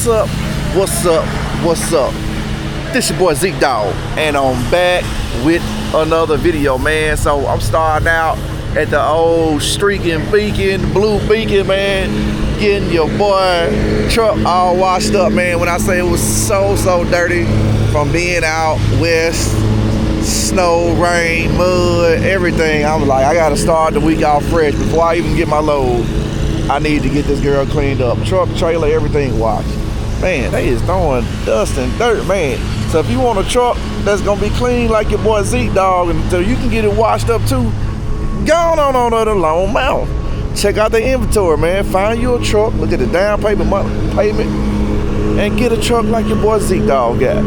What's up? What's up? What's up? This your boy Zeke Dawg, and I'm back with another video, man. So I'm starting out at the old streaking beacon, blue beacon, man. Getting your boy truck all washed up, man. When I say it was so dirty from being out west, snow, rain, mud, everything. I'm like, I gotta start the week off fresh. Before I even get my load, I need to get this girl cleaned up. Truck, trailer, everything washed. Man, they is throwing dust and dirt, man. So if you want a truck that's gonna be clean like your boy Zeke Dawg, and so you can get it washed up too, go on to the Lone Mountain. Check out the inventory, man. Find you a truck, look at the down payment, monthly payment, and get a truck like your boy Zeke Dawg got.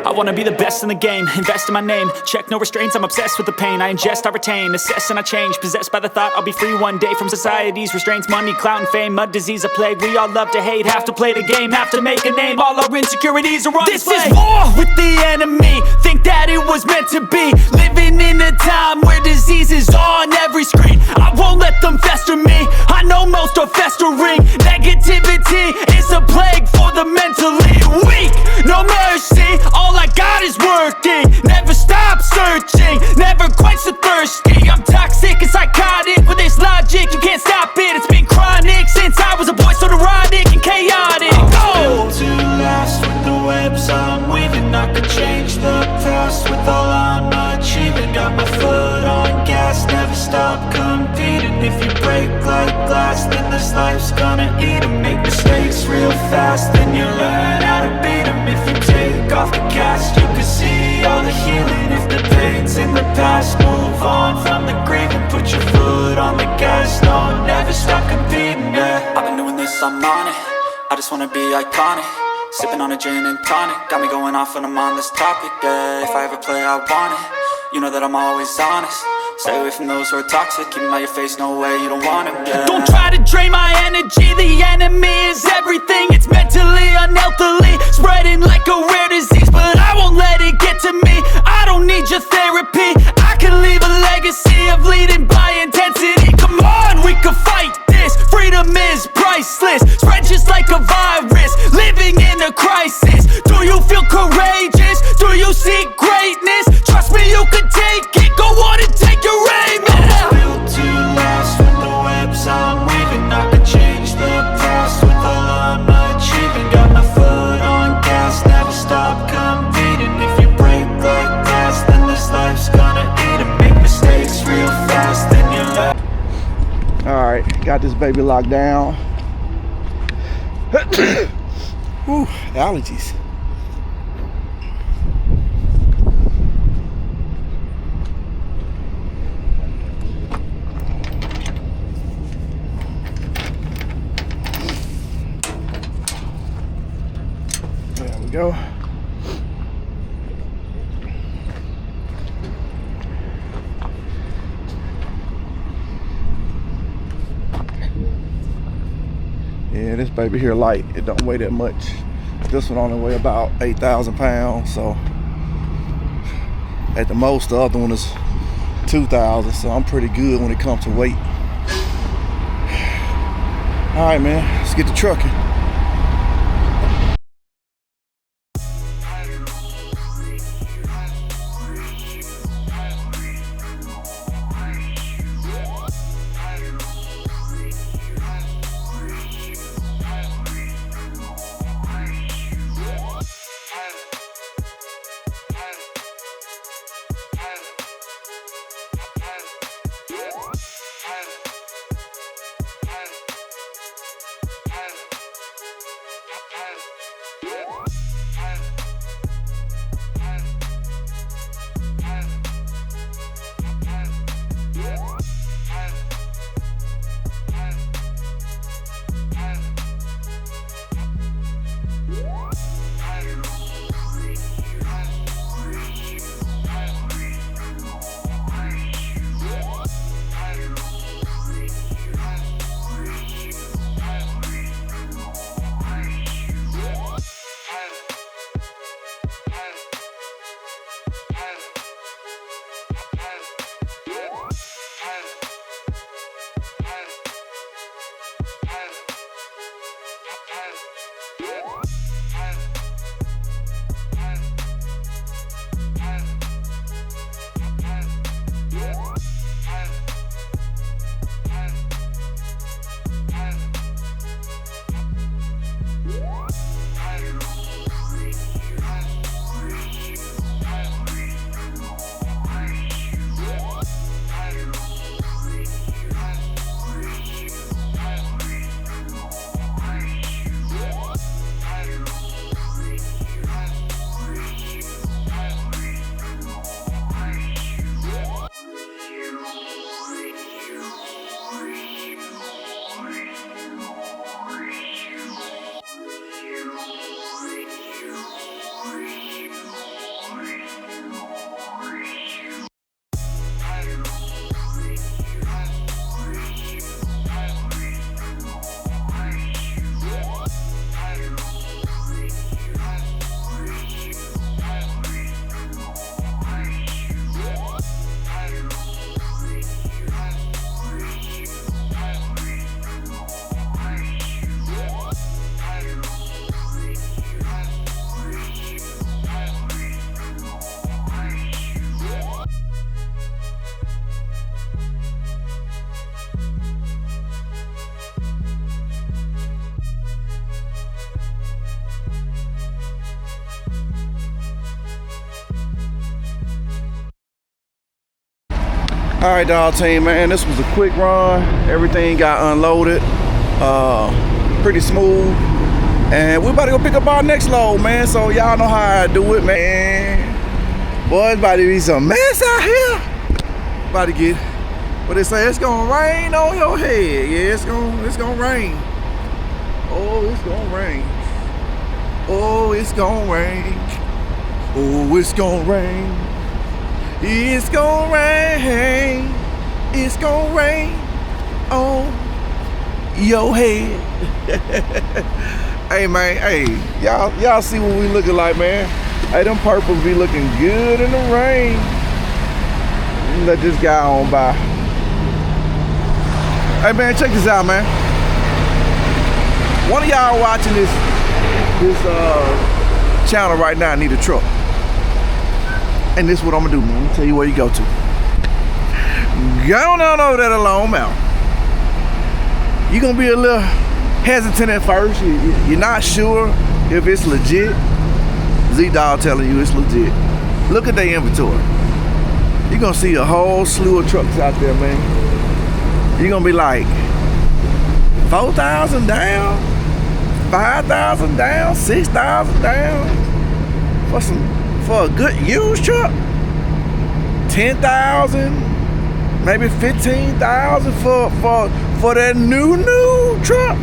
I wanna be the best in the game, invest in my name. Check no restraints, I'm obsessed with the pain. I ingest, I retain, assess and I change. Possessed by the thought I'll be free one day from society's restraints. Money, clout and fame, mud, disease, a plague. We all love to hate, have to play the game, have to make a name. All our insecurities are on display. This is war with the enemy, think that it was meant to be. Living in a time where disease is on every screen. I won't let them fester me, I know most are festering. Negativity is a plague for the mentally weak. No mercy, all I got is working. Never stop searching, never quite so thirsty. I'm toxic and psychotic with this logic, you can't stop it. It's been chronic since I was a boy, so neurotic and chaotic. I'm built to last with the webs I'm weaving. I could change the past with all I'm achieving. Got my foot on gas, never stop competing. If you break like glass, then this life's gonna eat 'em. Make mistakes real fast, then you learn how to beat 'em. If you take off the cast, you can see all the healing. If the pain's in the past, move on from the grave and put your foot on the gas. No, never stop competing, yeah. I've been doing this, I'm on it. I just wanna be iconic. Sipping on a gin and tonic, got me going off when I'm on this topic, yeah. If I ever play, I want it. You know that I'm always honest. Stay away from those who are toxic. Keep them out your face, no way, you don't want them, yeah. Don't try to drain my energy, the enemy is everything. It's mentally, unhealthily, spreading like a rare disease. But I won't let it get to me, I don't need your therapy. I can leave a legacy of leading by intensity. Come on, we can fight this, freedom is priceless. Spread just like a virus, living in a crisis. Do you feel courageous? Do you seek greatness? Trust me, you can take it, go on and take your aim, yeah. I was built to last with the webs I'm weaving. I could change the past with all I'm achieving. Got my foot on gas, never stop competing. If you break like glass, then this life's gonna eat 'em. Make mistakes real fast, then you learn. Alright, got this baby locked down. Whew, allergies. There we go. Yeah, this baby here light. It don't weigh that much. This one only weigh about 8,000 pounds. So at the most, the other one is 2,000. So I'm pretty good when it comes to weight. All right, man. Let's get to trucking. All right, dog team, man, this was a quick run. Everything got unloaded, pretty smooth. And we're about to go pick up our next load, man. So y'all know how I do it, man. Boy, it's about to be some mess out here. About to get, what they say, it's gonna rain on your head. Yeah, it's gonna rain. Oh, it's gonna rain. Oh, it's gonna rain. Oh, it's gonna rain. It's gonna rain. It's gonna rain on your head. Hey man, hey, y'all see what we looking like, man. Hey, them purples be looking good in the rain. Let this guy on by. Hey man, check this out, man. One of y'all watching this channel right now need a truck. And this is what I'm gonna do, man. I'm gonna tell you where you go to. Go on over there to Lone Mountain. You're gonna be a little hesitant at first. You're not sure if it's legit. Zeke Dawg telling you it's legit. Look at their inventory. You're gonna see a whole slew of trucks out there, man. You're gonna be like 4,000 down, 5,000 down, 6,000 down for a good used truck. 10,000, maybe 15,000 for that new truck.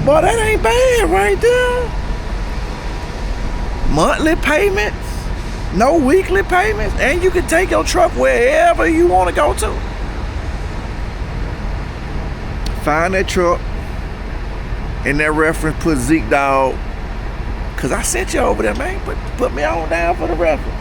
Boy, that ain't bad right there. Monthly payments, no weekly payments, and you can take your truck wherever you want to go to. Find that truck, in that reference, put Zeke Dawg, cause I sent you over there, man. Put me on down for the reference.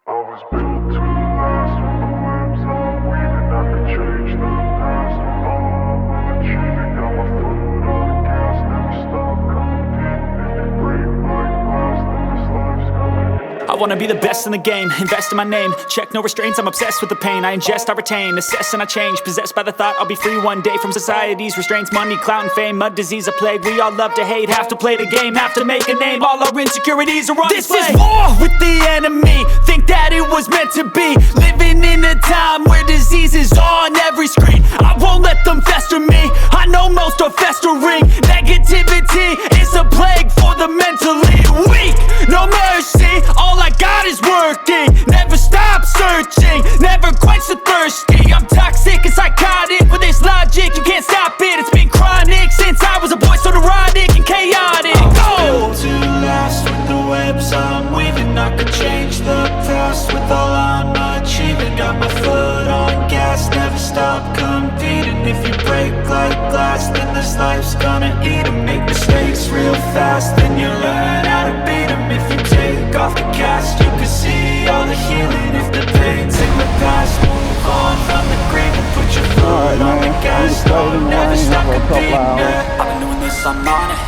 I was built to last when the webs are weaving. I could change the past with all I'm achieving. Got my foot on the gas, never stop competing. If you break like glass, then this life's gonna. I wanna be the best in the game, invest in my name. Check no restraints, I'm obsessed with the pain. I ingest, I retain, assess and I change. Possessed by the thought I'll be free one day from society's restraints. Money, clout and fame, mud, disease, a plague. We all love to hate, have to play the game, have to make a name. All our insecurities are on display. This is war with the enemy, think that it was meant to be. Living in a time where disease is on every screen. I won't let them fester me, I know most are festering. Negativity is a plague for the mentally weak. No mercy, all I got is working. Never stop searching, never quench the thirsty. I'm toxic and psychotic, with this logic you can't stop it. It's been chronic since I was a boy, so neurotic and chaotic. Built to last with the webs I'm weaving. I could change the past with all I'm achieving. Got my foot on gas, never stop competing. If you break like glass, then this life's gonna eat 'em. Make mistakes real fast, then you learn how to beat 'em. If you take off the cast, you can see all the healing. If the pain's in the past, move on from the grave and put your foot on the gas. Don't never stop competing. I've been doing this, I'm on it.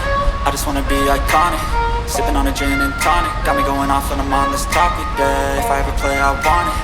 I just wanna be iconic. Sipping on a gin and tonic, got me going off when I'm on this topic. Yeah, if I ever play, I want it.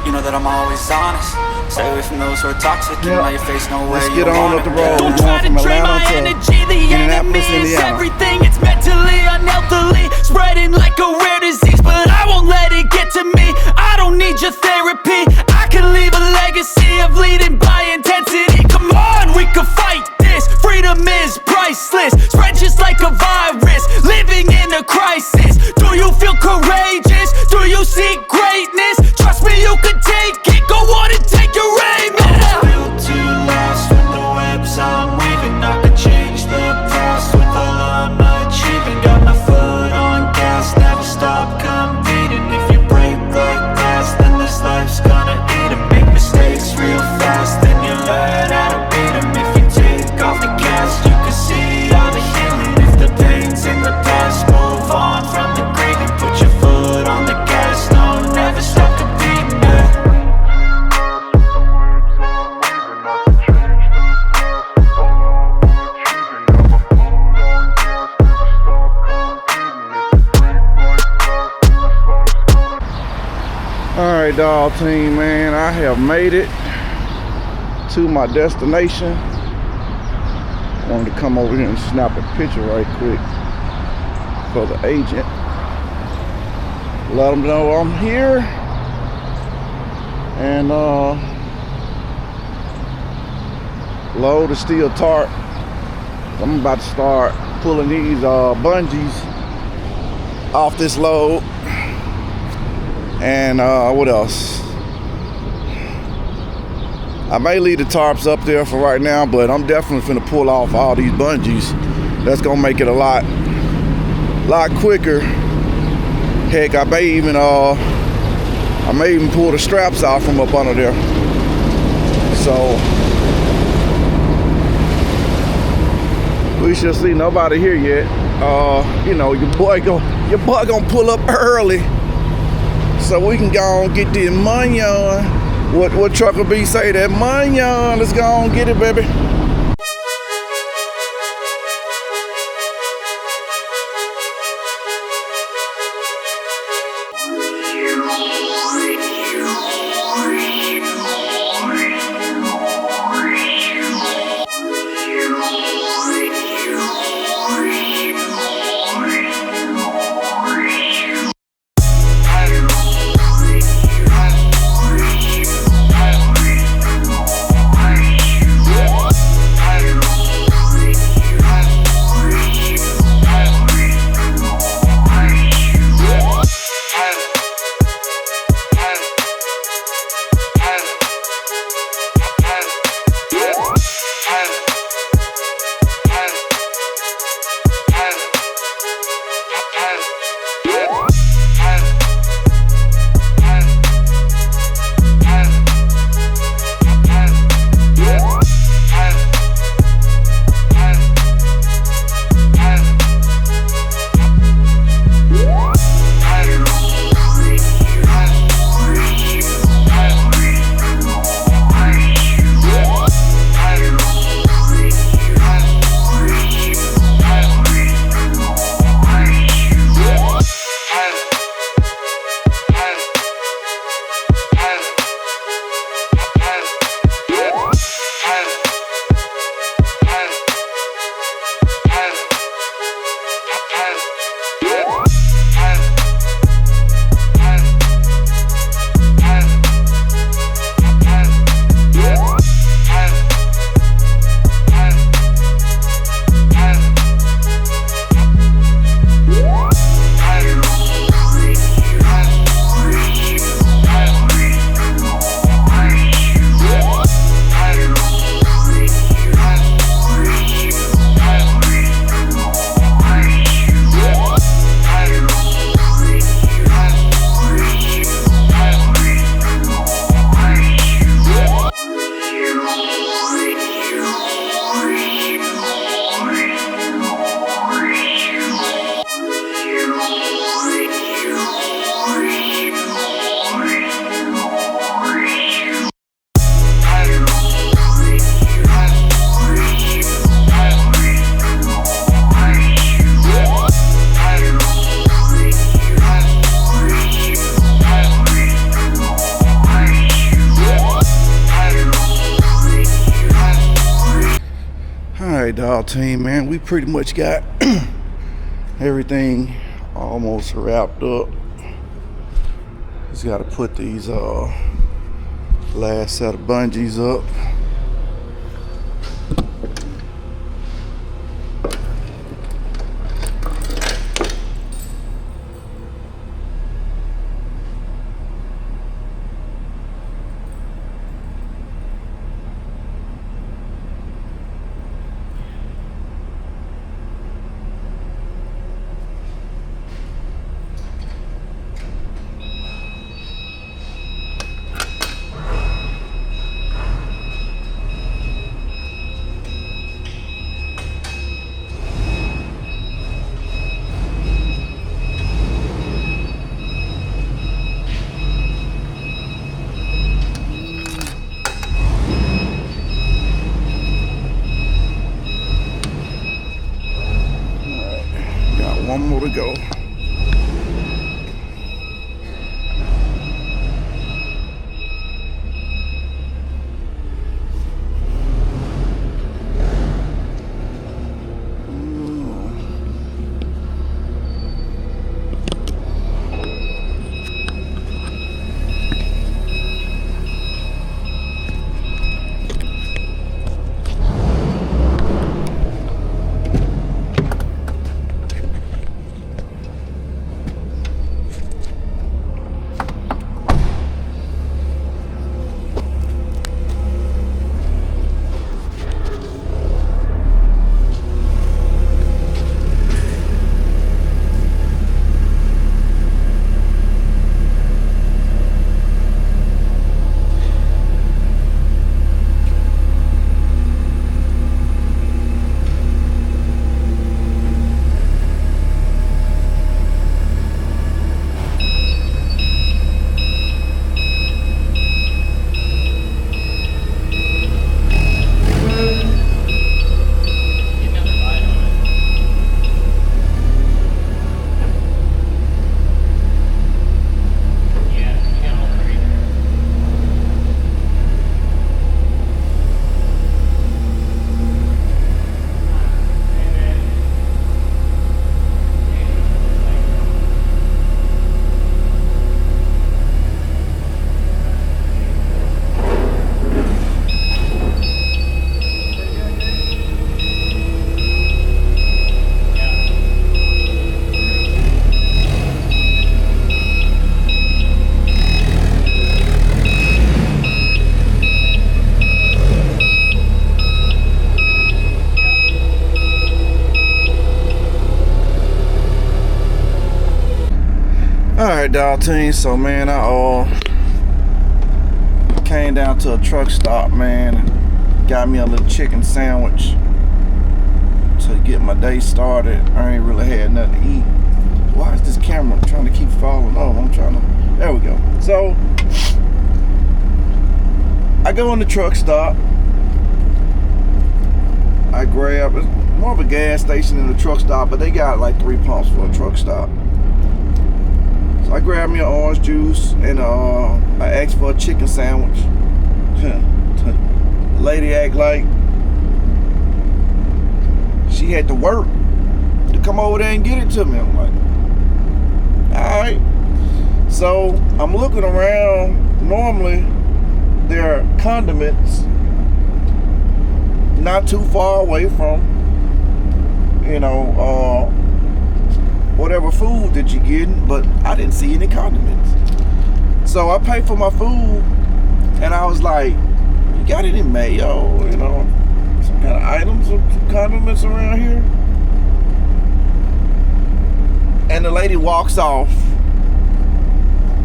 You know that I'm always honest. Stay away from those who are toxic. You know your face, no way. Let's get on up the road. Don't try to drain my energy. The enemy is everything. It's mentally, unhealthily, spreading like a rare disease. But I won't let it get to me. I don't need your therapy. I can leave a legacy of leading by intensity. Come on, we can fight this. Freedom is priceless. Spread just like a virus. Living in a crisis. Do you feel courageous? Do you seek greatness? Trust me, you can take it. Go on and take your aim. Built to last with the webs I'm weaving. I could change the past with all I'm achieving. Got my foot on gas, never stop competing. If you break like glass, then this life's gonna eat 'em. Make mistakes real fast, then you learn how to beat 'em. If you take off the gas, you can see all the healing. If the pain's in the past, move on from the grave and put your foot on the gas. No, never stop competing. Alright, dog team, man, I have made it to my destination. Wanted to come over here and snap a picture right quick for the agent. Let them know I'm here. And load of steel tarp. I'm about to start pulling these bungees off this load. And what else? I may leave the tarps up there for right now, but I'm definitely finna pull off all these bungees. That's gonna make it a lot quicker. Heck, I may even pull the straps out from up under there. So we shall see. Nobody here yet. You know, your boy gonna pull up early so we can go and get the money on. What Trucker B say? That money on. Let's go and get it, baby. Dog team, man, we pretty much got everything almost wrapped up. Just got to put these last set of bungees up. ZEKEDAWG team. So man, I came down to a truck stop, man, and got me a little chicken sandwich to get my day started. I ain't really had nothing to eat. Why is this camera trying to keep falling off? I'm trying to, there we go. So I go in the truck stop. I grab, it's more of a gas station than a truck stop, but they got like 3 pumps for a truck stop. So I grabbed me an orange juice and I asked for a chicken sandwich. The lady act like she had to work to come over there and get it to me. I'm like, alright. So I'm looking around. Normally there are condiments not too far away from, you know, whatever food that you're getting, but I didn't see any condiments. So I paid for my food and I was like, you got any mayo, you know, some kind of items or some condiments around here? And the lady walks off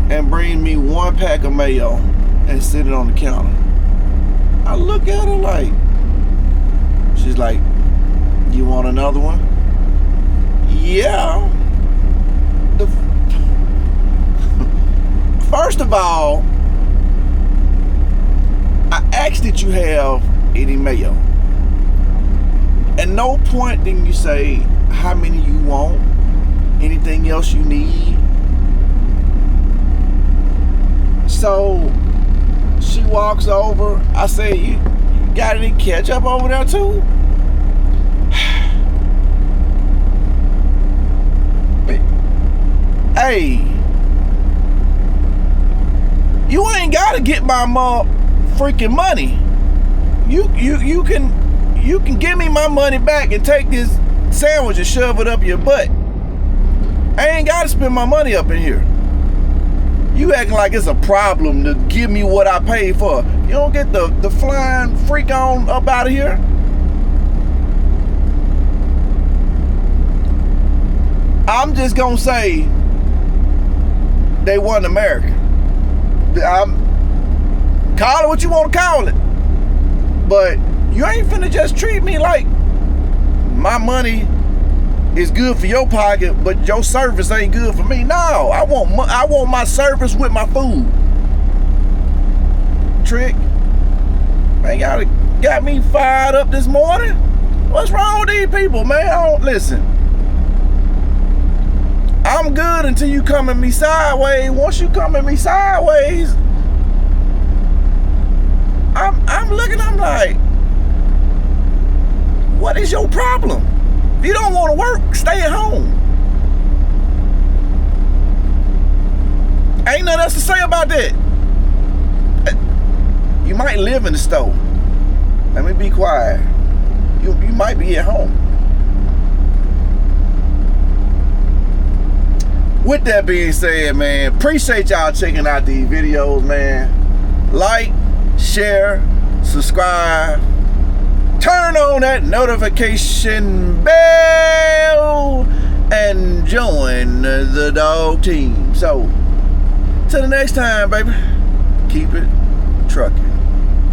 and brings me 1 pack of mayo and sit it on the counter. I look at her like, she's like, you want another one? Yeah. First of all, I asked that you have any mayo. At no point did you say how many you want, anything else you need. So she walks over. I say, you got any ketchup over there too? Hey, you ain't gotta get my freaking money. You can give me my money back and take this sandwich and shove it up your butt. I ain't gotta spend my money up in here. You acting like it's a problem to give me what I paid for. You don't get the flying freak on up out of here. I'm just gonna say they won America. Call it what you want to call it, but you ain't finna just treat me like my money is good for your pocket, but your service ain't good for me. No, I want my service with my food. Trick, man, y'all got me fired up this morning. What's wrong with these people, man? Listen. I'm good until you come at me sideways. Once you come at me sideways, I'm looking, I'm like, what is your problem? If you don't want to work, stay at home. Ain't nothing else to say about that. You might live in the store. Let me be quiet. You might be at home. With that being said, man, appreciate y'all checking out these videos, man. Like, share, subscribe, turn on that notification bell, and join the dog team. So, till the next time, baby, keep it trucking.